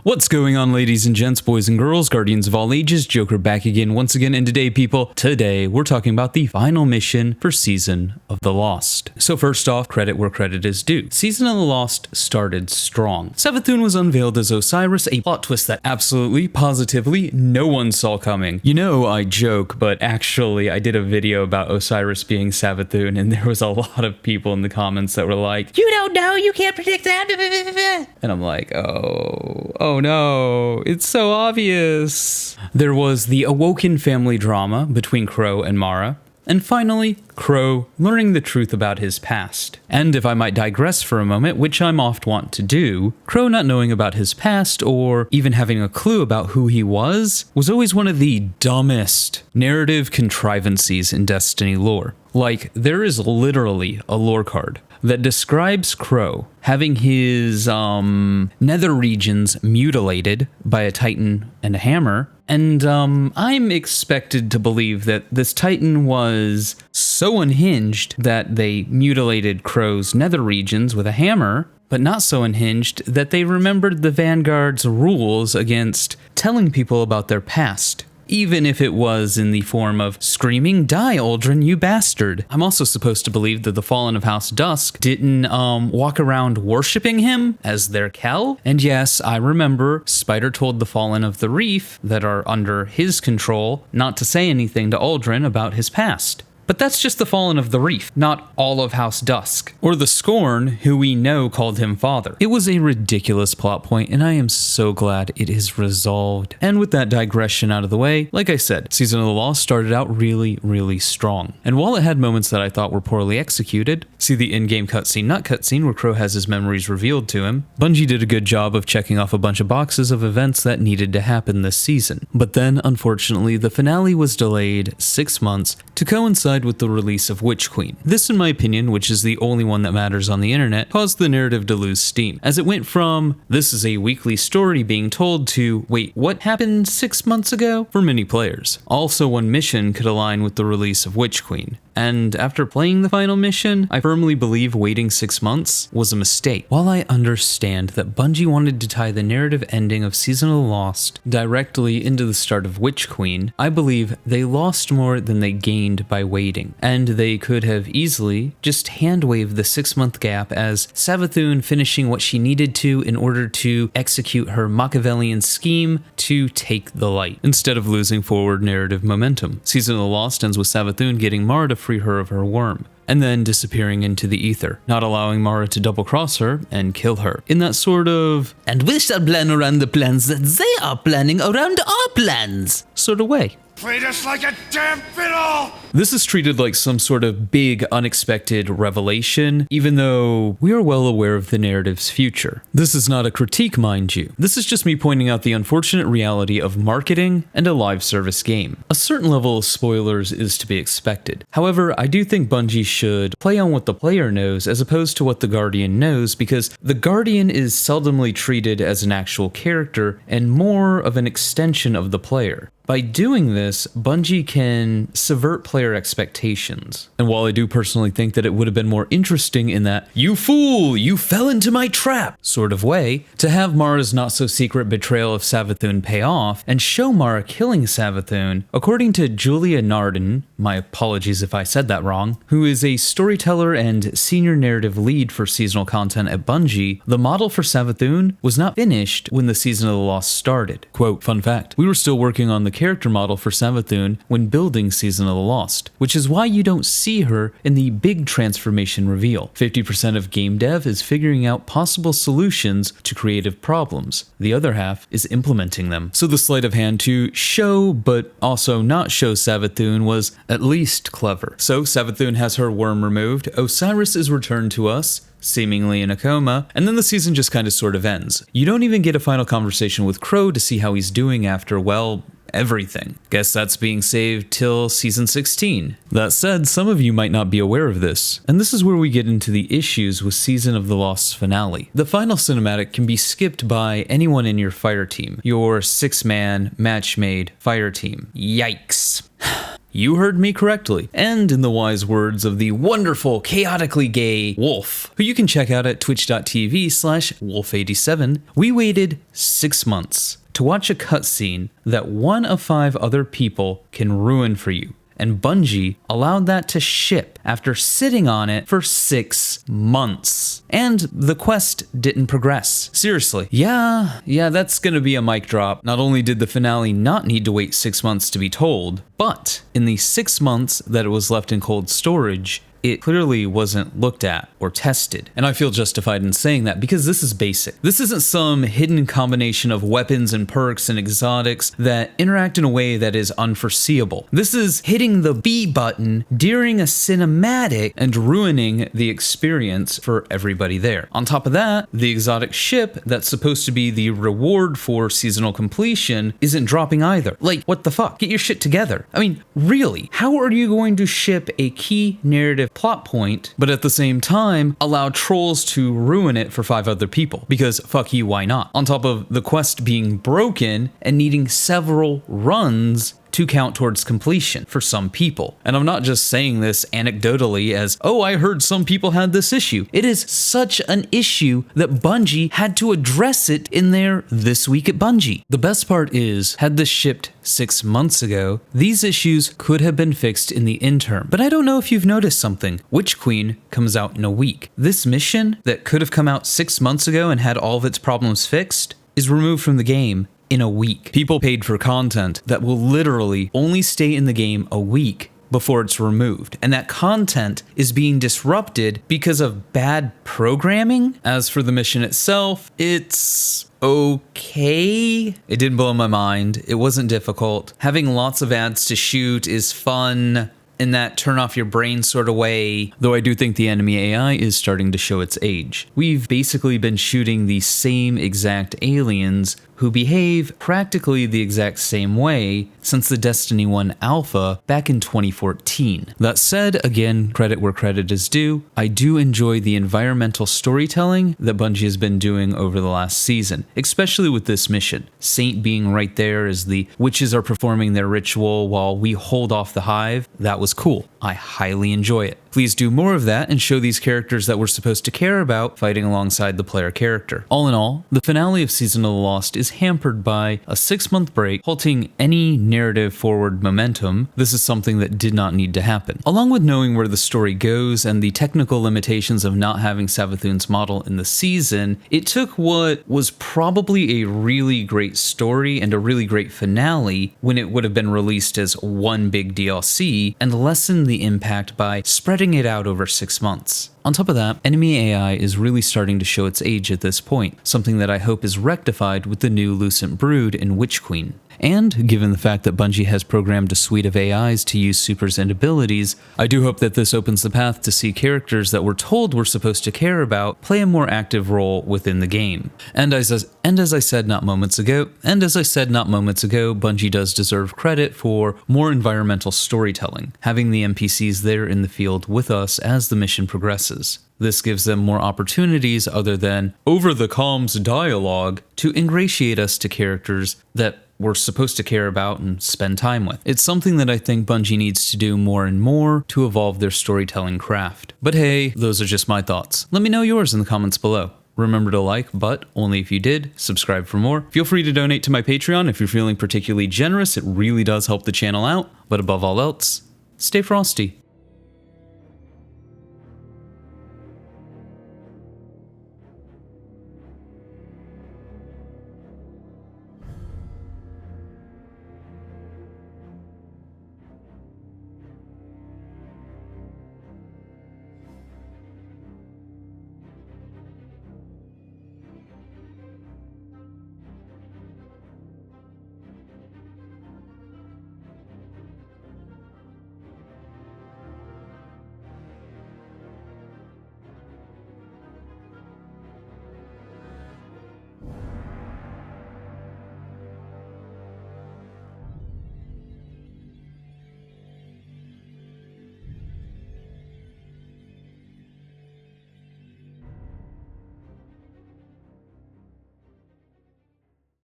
What's going on, ladies and gents, boys and girls, guardians of all ages? Joker back again once again, and today we're talking about the final mission for Season of the Lost. So first off, credit where credit is due. Season of the Lost started strong. Savathun was unveiled as Osiris, a plot twist that absolutely, positively, no one saw coming. You know, I joke, but actually I did a video about Osiris being Savathun, and there was a lot of people in the comments that were like, "You don't know, you can't predict that." And I'm like, oh no, it's so obvious. There was the awoken family drama between Crow and Mara, and finally, Crow learning the truth about his past. And if I might digress for a moment, which I'm oft wont to do, Crow not knowing about his past or even having a clue about who he was always one of the dumbest narrative contrivances in Destiny lore. Like, there is literally a lore card that describes Crow having his nether regions mutilated by a titan and a hammer, and I'm expected to believe that this titan was so unhinged that they mutilated Crow's nether regions with a hammer, but not so unhinged that they remembered the Vanguard's rules against telling people about their past, even if it was in the form of screaming, "Die, Aldrin, you bastard." I'm also supposed to believe that the Fallen of House Dusk didn't walk around worshipping him as their Kel. And yes, I remember Spider told the Fallen of the Reef that are under his control not to say anything to Aldrin about his past. But that's just the Fallen of the Reef, not all of House Dusk, or the Scorn, who we know called him father. It was a ridiculous plot point, and I am so glad it is resolved. And with that digression out of the way, like I said, Season of the Lost started out really strong. And while it had moments that I thought were poorly executed, see the in-game cutscene, not cutscene, where Crow has his memories revealed to him, Bungie did a good job of checking off a bunch of boxes of events that needed to happen this season. But then, unfortunately, the finale was delayed 6 months to coincide with the release of Witch Queen. This, in my opinion, which is the only one that matters on the internet, caused the narrative to lose steam, as it went from, this is a weekly story being told, to, wait, what happened 6 months ago? For many players. Also, one mission could align with the release of Witch Queen. And after playing the final mission, I firmly believe waiting 6 months was a mistake. While I understand that Bungie wanted to tie the narrative ending of Season of the Lost directly into the start of Witch Queen, I believe they lost more than they gained by waiting. And they could have easily just hand-waved the 6-month gap as Savathun finishing what she needed to in order to execute her Machiavellian scheme to take the light, instead of losing forward narrative momentum. Season of the Lost ends with Savathun getting Mara to free her of her worm, and then disappearing into the ether, not allowing Mara to double-cross her and kill her. In that sort of, "and we shall plan around the plans that they are planning around our plans" sort of way. Played us like a damn fiddle! This is treated like some sort of big, unexpected revelation, even though we are well aware of the narrative's future. This is not a critique, mind you. This is just me pointing out the unfortunate reality of marketing and a live service game. A certain level of spoilers is to be expected. However, I do think Bungie should play on what the player knows as opposed to what the Guardian knows, because the Guardian is seldomly treated as an actual character and more of an extension of the player. By doing this, Bungie can subvert player expectations. And while I do personally think that it would have been more interesting in that, "you fool, you fell into my trap" sort of way, to have Mara's not-so-secret betrayal of Savathun pay off and show Mara killing Savathun, according to Julia Narden, my apologies if I said that wrong, who is a storyteller and senior narrative lead for seasonal content at Bungie, the model for Savathun was not finished when the Season of the Lost started. Quote, fun fact, we were still working on the character model for Savathun when building Season of the Lost, which is why you don't see her in the big transformation reveal. 50% of game dev is figuring out possible solutions to creative problems. The other half is implementing them. So the sleight of hand to show but also not show Savathun was at least clever. So Savathun has her worm removed, Osiris is returned to us, seemingly in a coma, and then the season just kind of sort of ends. You don't even get a final conversation with Crow to see how he's doing after, well, everything. Guess that's being saved till Season 16. That said, some of you might not be aware of this, and this is where we get into the issues with Season of the Lost's finale. The final cinematic can be skipped by anyone in your fire team, your 6-man match-made fire team. Yikes. You heard me correctly. And in the wise words of the wonderful, chaotically gay Wolf, who you can check out at twitch.tv/wolf87, we waited 6 months to watch a cutscene that 1 of 5 other people can ruin for you. And Bungie allowed that to ship after sitting on it for 6 months. And the quest didn't progress. Seriously. Yeah, that's gonna be a mic drop. Not only did the finale not need to wait 6 months to be told, but in the 6 months that it was left in cold storage, it clearly wasn't looked at or tested. And I feel justified in saying that because this is basic. This isn't some hidden combination of weapons and perks and exotics that interact in a way that is unforeseeable. This is hitting the B button during a cinematic and ruining the experience for everybody there. On top of that, the exotic ship that's supposed to be the reward for seasonal completion isn't dropping either. Like, what the fuck? Get your shit together. I mean, really, how are you going to ship a key narrative plot point, but at the same time allow trolls to ruin it for 5 other people? Because fuck you, why not? On top of the quest being broken and needing several runs to count towards completion for some people. And I'm not just saying this anecdotally as, oh, I heard some people had this issue. It is such an issue that Bungie had to address it in their This Week at Bungie. The best part is, had this shipped 6 months ago, these issues could have been fixed in the interim. But I don't know if you've noticed something. Witch Queen comes out in a week. This mission that could have come out 6 months ago and had all of its problems fixed is removed from the game in a week. People paid for content that will literally only stay in the game a week before it's removed. And that content is being disrupted because of bad programming. As for the mission itself, it's okay. It didn't blow my mind. It wasn't difficult. Having lots of ads to shoot is fun in that turn off your brain sort of way, though I do think the enemy AI is starting to show its age. We've basically been shooting the same exact aliens who behave practically the exact same way since the Destiny 1 alpha back in 2014. That said, again, credit where credit is due, I do enjoy the environmental storytelling that Bungie has been doing over the last season, especially with this mission. Saint being right there as the witches are performing their ritual while we hold off the hive, that was cool. I highly enjoy it. Please do more of that and show these characters that we're supposed to care about fighting alongside the player character. All in all, the finale of Season of the Lost is hampered by a 6-month break, halting any narrative forward momentum. This is something that did not need to happen. Along with knowing where the story goes and the technical limitations of not having Savathun's model in the season, it took what was probably a really great story and a really great finale when it would have been released as one big DLC and lessened the impact by spreading it out over 6 months. On top of that, enemy AI is really starting to show its age at this point, something that I hope is rectified with the new Lucent Brood in Witch Queen. And given the fact that Bungie has programmed a suite of AIs to use supers and abilities, I do hope that this opens the path to see characters that we're told we're supposed to care about play a more active role within the game. And as I said not moments ago, Bungie does deserve credit for more environmental storytelling, having the NPCs there in the field with us as the mission progresses. This gives them more opportunities other than over-the-comms dialogue to ingratiate us to characters that we're supposed to care about and spend time with. It's something that I think Bungie needs to do more and more to evolve their storytelling craft. But hey, those are just my thoughts. Let me know yours in the comments below. Remember to like, but only if you did, subscribe for more. Feel free to donate to my Patreon if you're feeling particularly generous. It really does help the channel out. But above all else, stay frosty.